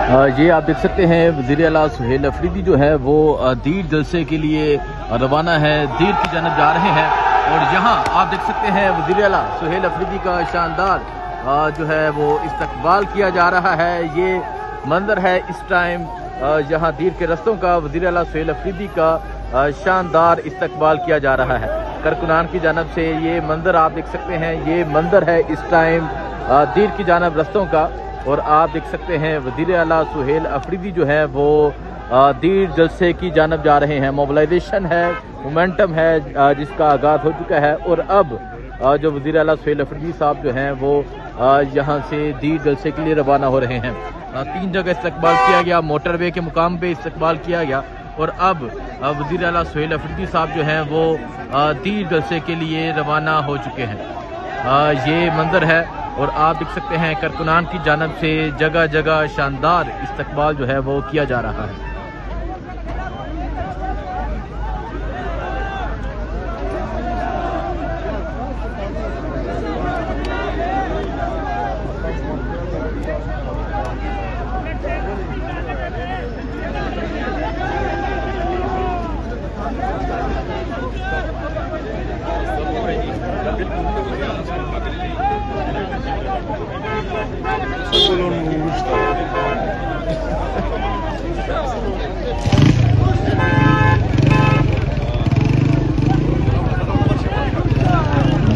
ये आप देख सकते हैं वज़ीर आला सुहेल अफरीदी जो है वो दीर जलसे के लिए रवाना है, दीर की जानब जा रहे हैं। और यहाँ आप देख सकते हैं वज़ीर आला सुहेल अफरीदी का शानदार जो है वो इस्तकबाल किया जा रहा है। ये मंजर है इस टाइम यहाँ दीर के रस्तों का वज़ीर आला सुहेल अफरीदी का शानदार इस्तकबाल किया जा रहा है कारकुनान की जानब से। ये मंजर आप देख सकते हैं, ये मंजर है इस टाइम दीर की जानब रस्तों का। और आप देख सकते हैं वज़ीर आला सुहेल अफरीदी जो है वो दीर जलसे की जानब जा रहे हैं। मोबिलाइजेशन है, मोमेंटम है जिसका आगाज़ हो चुका है। और अब जो वज़ीर आला सुहेल अफरीदी साहब जो हैं वो यहाँ से दीर जलसे के लिए रवाना हो रहे हैं। 3 जगह इस्तकबाल किया गया, मोटरवे के मुकाम पे इस्तकबाल किया गया। और अब वज़ीर आला सुहेल अफरीदी साहब जो हैं वो दीर जलसे के लिए रवाना हो चुके हैं। ये मंजर है और आप देख सकते हैं कारकुनान की जानब से जगह जगह शानदार इस्तकबाल जो है वो किया जा रहा है।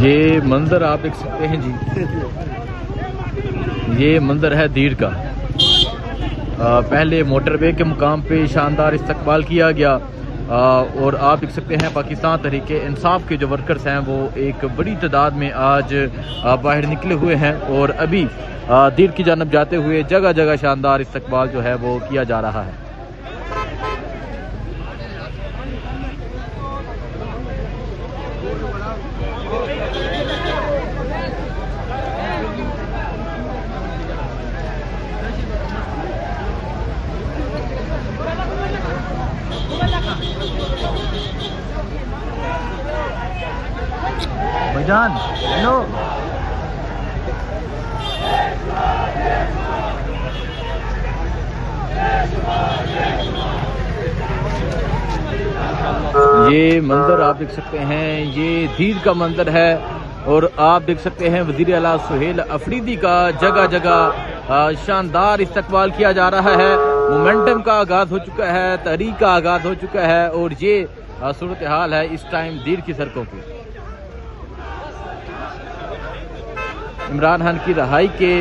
ये मंजर आप देख सकते हैं जी, ये मंजर है दीर का। पहले मोटरवे के मुकाम पे शानदार इस्तकबाल किया गया। और आप देख सकते हैं पाकिस्तान तहरीक इंसाफ के जो वर्कर्स हैं वो एक बड़ी तादाद में आज बाहर निकले हुए हैं। और अभी दीर की जानब जाते हुए जगह जगह शानदार इस्तकबाल जो है वो किया जा रहा है। भाईजान हेलो, ये मंजर आप देख सकते हैं, ये दीर का मंजर है। और आप देख सकते हैं वज़ीर आला सुहेल अफरीदी का जगह जगह शानदार इस्तकबाल किया जा रहा है। मोमेंटम का आगाज़ हो चुका है, तहरीक का आगाज़ हो चुका है। और ये सूरत हाल है इस टाइम दीर की सड़कों की। इमरान खान की रहाई के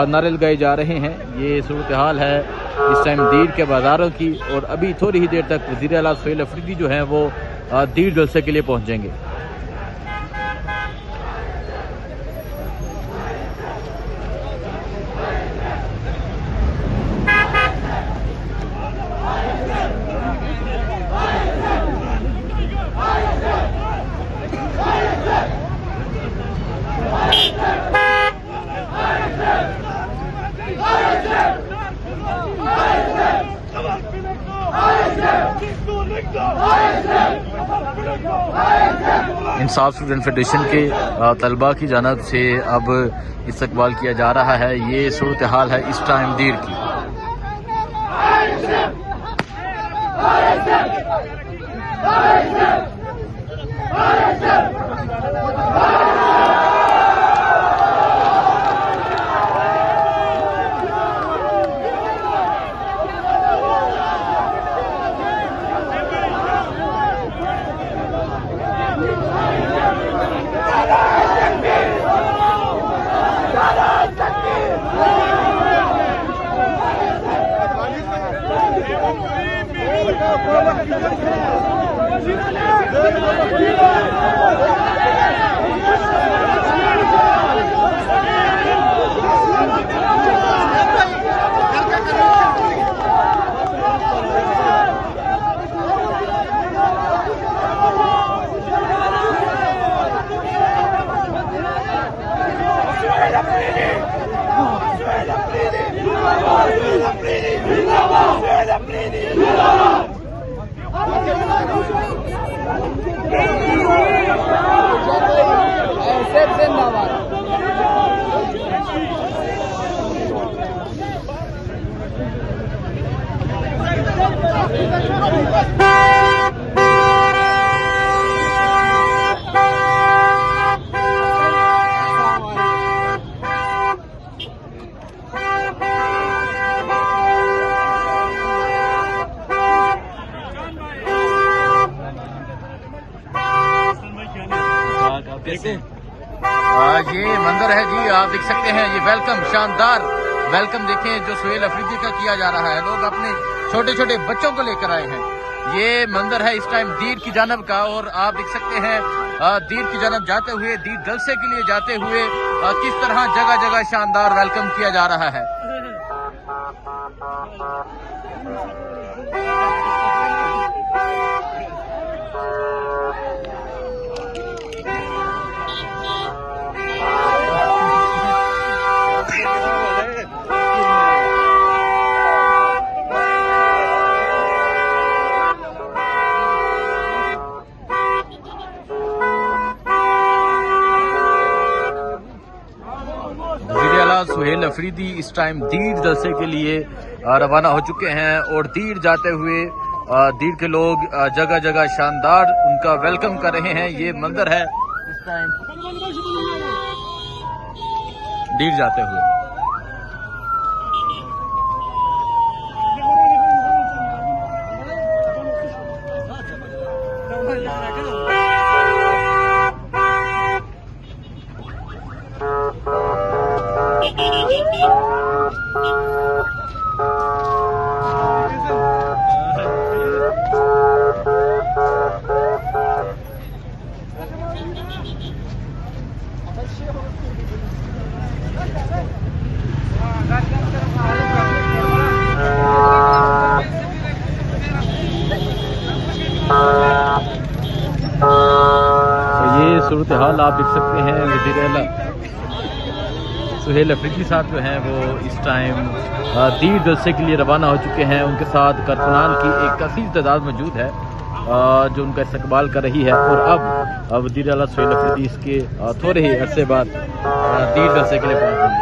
नारे लगाए जा रहे हैं। ये सूरत हाल है इस टाइम दीर के बाज़ारों की। और अभी थोड़ी ही देर तक वज़ीर आला सुहेल अफरीदी जो हैं वो दीर जलसे के लिए पहुंच जाएंगे। इंसाफ स्टूडेंट फेडरेशन के तलबा की जानब से अब इस्तकबाल किया जा रहा है। ये सूरत हाल है इस टाइम दीर की। जिंदाबाद। ये मंदिर है जी, आप देख सकते हैं। ये वेलकम, शानदार वेलकम देखें जो सुहेल अफरीदी का किया जा रहा है। लोग अपने छोटे छोटे बच्चों को लेकर आए हैं। ये मंदिर है इस टाइम दीर की जानब का, और आप देख सकते हैं दीर की जानब जाते हुए, दीर जलसे के लिए जाते हुए किस तरह जगह जगह शानदार वेलकम किया जा रहा है। सुहेल अफरीदी इस टाइम दीर जलसे के लिए रवाना हो चुके हैं, और दीर जाते हुए दीर के लोग जगह जगह शानदार उनका वेलकम कर रहे हैं। ये मंदिर है इस टाइम दीर जाते हुए। सूरत हाल आप देख सकते हैं। वज़ीर-ए-आला सुहेल अफरीदी साहब जो हैं वो इस टाइम दीर जलसे के लिए रवाना हो चुके हैं। उनके साथ कारकुनान की एक कसीर तादाद मौजूद है जो उनका इस्तकबाल कर रही है। और अब वज़ीर-ए-आला सुहेल अफरीदी इसके थोड़े ही अरसे बाद दीर जलसे के लिए पहुँचेंगे।